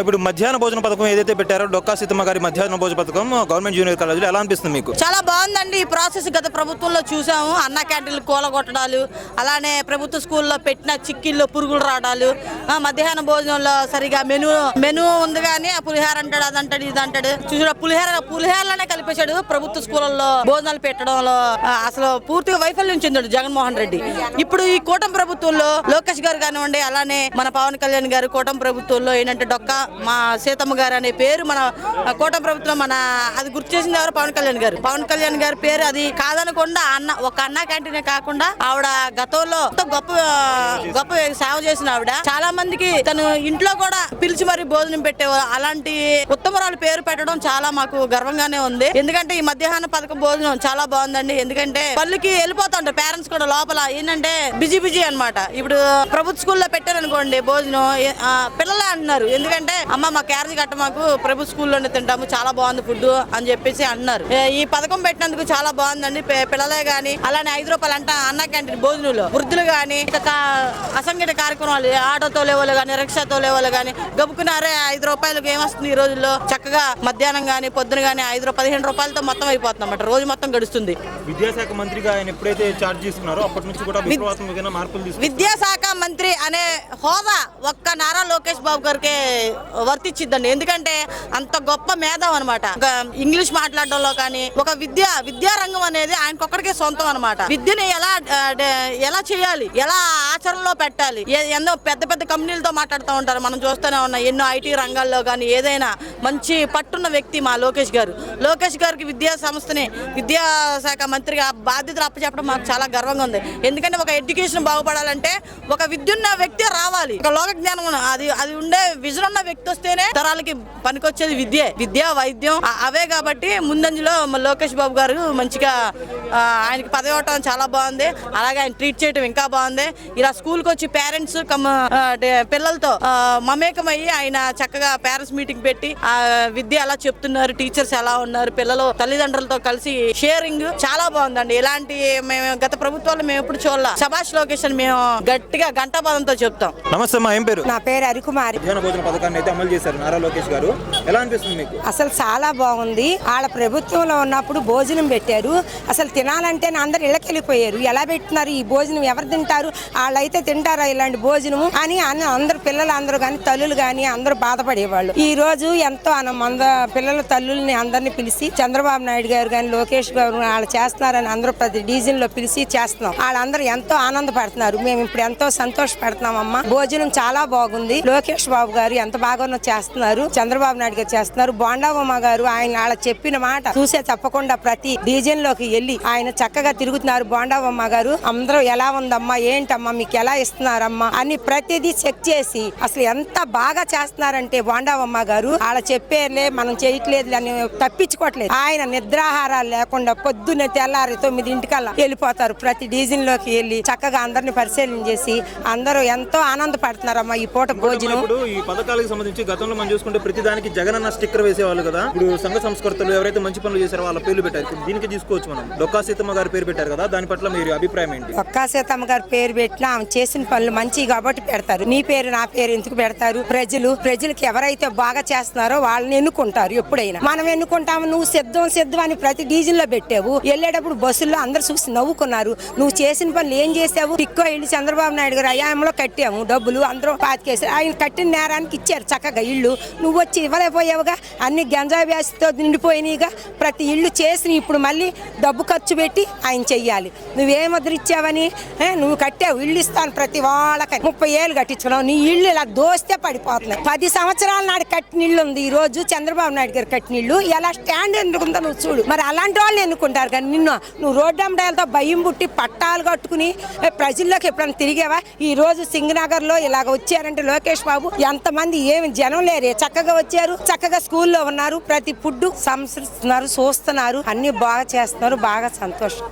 ఇప్పుడు మధ్యాహ్న భోజన పథకం ఏదైతే పెట్టారో డొక్కా సీతమ్మ గారి మధ్యాహ్న భోజన పథకం గవర్నమెంట్ జూనియర్ కాలేజీలో ఎలా అనిపిస్తుంది మీకు? చాలా బాగుందండి. ఈ ప్రాసెస్ గత ప్రభుత్వంలో చూసాము. అన్న క్యాంటీన్లు కూలగొట్టడాలు, అలానే ప్రభుత్వ స్కూల్లో పెట్టిన చిక్కిల్లో పురుగులు రావడాలు, మధ్యాహ్న భోజనంలో సరిగా మెనూ ఉంది కానీ ఆ పులిహార అంటాడు, అదంటాడు, ఇది అంటాడు. చూసాడు పులిహారలోనే కలిపేశాడు. ప్రభుత్వ స్కూళ్ళల్లో భోజనాలు పెట్టడంలో అసలు పూర్తిగా వైఫల్యం చెందాడు జగన్మోహన్ రెడ్డి. ఇప్పుడు ఈ కూటమి ప్రభుత్వంలో లోకేష్ గారు కానివ్వండి, అలానే మన పవన్ కళ్యాణ్ గారు కూటమి ప్రభుత్వంలో ఏంటంటే డొక్కా మా సీతమ్మ గారు అనే పేరు మన కూటమి ప్రభుత్వం అది గుర్తు చేసింది ఎవరు? పవన్ కళ్యాణ్ గారి పేరు అది కాదనకుండా ఒక అన్న క్యాంటీనే కాకుండా ఆవిడ గతంలో గొప్ప సేవ చేసిన ఆవిడ. చాలా మందికి తను ఇంట్లో కూడా పిలిచి మరి భోజనం పెట్టేవారు. అలాంటి ఉత్తమరాలు పేరు పెట్టడం చాలా మాకు గర్వంగానే ఉంది. ఎందుకంటే ఈ మధ్యాహ్న పథకం భోజనం చాలా బాగుందండి. ఎందుకంటే పళ్ళుకి వెళ్ళిపోతుంటారు పేరెంట్స్ కూడా లోపల ఏంటంటే బిజీ అన్నమాట. ఇప్పుడు ప్రభుత్వ స్కూల్లో పెట్టారనుకోండి భోజనం, పిల్లలే అంటున్నారు. ఎందుకంటే అమ్మ మా క్యారేజ్ కట్ట మాకు ప్రభుత్వ స్కూల్లోనే తింటాము, చాలా బాగుంది ఫుడ్ అని చెప్పేసి అన్నారు. ఈ పథకం పెట్టినందుకు చాలా బాగుందండి. పిల్లలే గాని అలానే 5 రూపాయలు అంట అన్న క్యాంటీన్ భోజనంలో వృద్ధులు గాని అసంఘటిత కార్యక్రమాలు ఆటోతో లేవాళ్ళు గాని రిక్షాతో లేవాళ్ళు గాని గబుకున్నారే 5 రూపాయలకు ఏమొస్తుంది ఈ రోజుల్లో? చక్కగా మధ్యాహ్నం గాని పొద్దున గాని 15 రూపాయలతో మొత్తం అయిపోతుంది అన్నమాట. రోజు మొత్తం గడుస్తుంది. విద్యాశాఖ మంత్రిగా ఆయన ఎప్పుడైతే చార్జ్ తీసుకున్నారో అప్పటి నుంచి కూడా విద్యాశాఖ మంత్రి అనే హోదా ఒక్క నారా లోకేష్ బాబు గారికి వర్తించిద్దండి. ఎందుకంటే అంత గొప్ప మేధావి అనమాట. ఇంగ్లీష్ మాట్లాడడంలో కానీ ఒక విద్యారంగం అనేది ఆయనకొక్కడికే సొంతం అనమాట. విద్యని ఎలా చేయాలి, ఎలా ఆచరణలో పెట్టాలి, ఎన్నో పెద్ద కంపెనీలతో మాట్లాడుతూ ఉంటారు. మనం చూస్తూనే ఉన్నాం. ఎన్నో ఐటీ రంగాల్లో కానీ ఏదైనా మంచి పట్టున్న వ్యక్తి మా లోకేష్ గారు. లోకేష్ గారికి విద్యాశాఖ మంత్రిగా బాధ్యతలు అప్పచెప్పడం మాకు చాలా గర్వంగా ఉంది. ఎందుకంటే ఒక ఎడ్యుకేషన్ బాగుపడాలంటే ఒక విద్యున్న వ్యక్తి రావాలి. ఒక లోక జ్ఞానం అది ఉండే విజన్ ఉన్న వ్యక్తి వస్తేనే తరాలకి పనికొచ్చేది విద్య వైద్యం అవే. కాబట్టి ముందంజలో లోకేష్ బాబు గారు మంచిగా ఆయనకి పదవి ఇవ్వటం చాలా బాగుంది. అలాగే ఆయన ట్రీట్ చేయడం ఇంకా బాగుంది. ఇలా స్కూల్కి వచ్చి పేరెంట్స్ పిల్లలతో మమేకమయ్యి ఆయన చక్కగా పేరెంట్స్ మీటింగ్ పెట్టి ఆ విద్య ఎలా చెప్తున్నారు, టీచర్స్ ఎలా ఉన్నారు, పిల్లలు తల్లిదండ్రులతో కలిసి షేరింగ్ చాలా బాగుందండి. ఇలాంటి మేము గత ప్రభుత్వాలు మేము ఎప్పుడు చూడాల. శభాష్ లోకేష్ అని మేము గట్టిగా గంటాపదంతో చెప్తాం. నమస్తే అమ్మా, ఏం పేరు? నా పేరు హరికుమారి. భోజన పథకాన్ని అయితే అమలు చేశారు నారా లోకేష్ గారు. ఎలా అనిపిస్తుంది మీకు? అసలు చాలా బాగుంది. వాళ్ళ ప్రభుత్వంలో ఉన్నప్పుడు భోజనం పెట్టారు. అసలు తినాలంటే అందరు ఇళ్ళకి వెళ్ళిపోయారు. ఎలా పెట్టినారు ఈ భోజనం? ఎవరు తింటారు? వాళ్ళైతే తింటారా ఇలాంటి భోజనం అని అందరు పిల్లలు అందరూ కానీ తల్లులు కానీ అందరూ బాధపడేవాళ్ళు. ఈ రోజు ఎంతో పిల్లల తల్లుల్ని అందరినీ పిలిచి చంద్రబాబు నాయుడు గారు కానీ లోకేష్ గారు వాళ్ళు చేస్తున్నారని అందరూ ప్రతి డివిజన్ లో పిలిచి చేస్తున్నాం. వాళ్ళందరూ ఎంతో ఆనందపడుతున్నారు. మేము ఇప్పుడు ఎంతో సంతోషపడుతున్నామమ్మా. భోజనం చాలా బాగుంది. లోకేష్ బాబు గారు ఎంత బాగా చేస్తున్నారు, చంద్రబాబు నాయుడు గారు చేస్తున్నారు. బోండాబొమ్మ గారు ఆయన వాళ్ళ చెప్పిన మాట చూసే తప్పకుండా ప్రతి డివిజన్ లోకి వెళ్ళి ఆయన చక్కగా తిరుగుతున్నారు. బోండాబొమ్మ గారు అందరూ ఎలా ఉందమ్మా, ఏంటమ్మా, మీకు ఎలా ఇస్తున్నారమ్మా అని ప్రతిదీ చెక్ చేసి అసలు ఎంత బాగా చేస్తున్నారంటే బోండాబొమ్మ గారు వాళ్ళ చెప్పేర్లే మనం చేయట్లేదు అని తప్పించుకోవట్లేదు. ఆయన నిద్రాహారాలు లేకుండా పొద్దున్నే తెల్లారి 9 వెళ్ళిపోతారు. ప్రతి డివిజన్ లోకి వెళ్ళి చక్కగా అందరిని పరిశీలన చేసి అందరూ ఎంతో ఆనందపడుతున్నారమ్మా ఈ పూట భోజనం. ఈ పథకాలకు సంబంధించి గతంలో మనం చూసుకుంటే ప్రతి దానికి జగన్ అన్న స్టిక్కర్ వేసేవాళ్ళు కదా. ఇప్పుడు సంఘ సంస్కర్తలు ఎవరైతే మంచి పనులు చేశారో వాళ్ళ పేర్లు పెట్టారు. దీనికి తీసుకోవచ్చు మనం. డొక్కా సీతమ్మ గారి పేరు పెట్టారు కదా, దాని పట్ల మీరు అభిప్రాయం ఏంటి? డొక్కా సీతమ్మ గారి పేరు పెట్టినా ఆమె చేసిన పనులు మంచి కాబట్టి పెడతారు. నీ పేరు నా పేరు ఎందుకు పెడతారు? ప్రజలకి ఎవరైతే బాగా చేస్తున్నారో వాళ్ళని ఎన్నుకుంటారు. ఎప్పుడైనా మనం ఎన్నుకుంటాము. నువ్వు సిద్ధం అని ప్రతి డివిజన్ లో పెట్టావు. వెళ్ళేటప్పుడు బస్సుల్లో అందరు చూసి నవ్వుకున్నారు. నువ్వు చేసిన పనులు ఏం చేసావు? టిక్కో ఇల్లు చంద్రబాబు నాయుడు గారు అయామంలో కట్టాము. డబ్బులు అందరూ పాతికేసారు. ఆయన కట్టిన నేరానికి ఇచ్చారు చక్కగా ఇల్లు. నువ్వు వచ్చి ఇవ్వలేకపోయావుగా. అన్ని గంజాయి వ్యాసితో నిండిపోయినాయిగా. ప్రతి ఇల్లు చేసి ఇప్పుడు మళ్ళీ డబ్బు ఖర్చు పెట్టి ఆయన చెయ్యాలి. నువ్వేం ముద్రిచ్చావని నువ్వు కట్టావు. ఇల్లు ఇస్తాను ప్రతి వాళ్ళకి 30 ఏళ్ళు కట్టించుకున్నావు. నీ ఇల్లు ఇలా దోస్తే పడిపోతున్నాయి. 10 సంవత్సరాల నాడు కట్టిన ఇల్లు ఉంది. ఈ రోజు చంద్రబాబు నాయుడు గారు కట్టిన ఇల్లు ఎలా స్టాండ్ ఎందుకుందో నువ్వు చూడు. మరి అలాంటి వాళ్ళు ఎన్నుకుంటారు. కానీ నువ్వు రోడ్డు అమ్మడాలతో భయం పుట్టి పట్టాలు కట్టుకుని ప్రజల్లోకి ఎప్పుడైనా తిరిగావా? ఈ రోజు సింగనగర్ లో ఇలాగ వచ్చారంటే లోకేష్ బాబు ఎంతమంది ఏమి జనం లేరే, చక్కగా వచ్చారు. చక్కగా స్కూల్లో ఉన్నారు. ప్రతి ఫుడ్ సంస్కరిస్తున్నారు, చూస్తున్నారు. అన్ని బాగా చేస్తున్నారు. బాగా సంతోషం.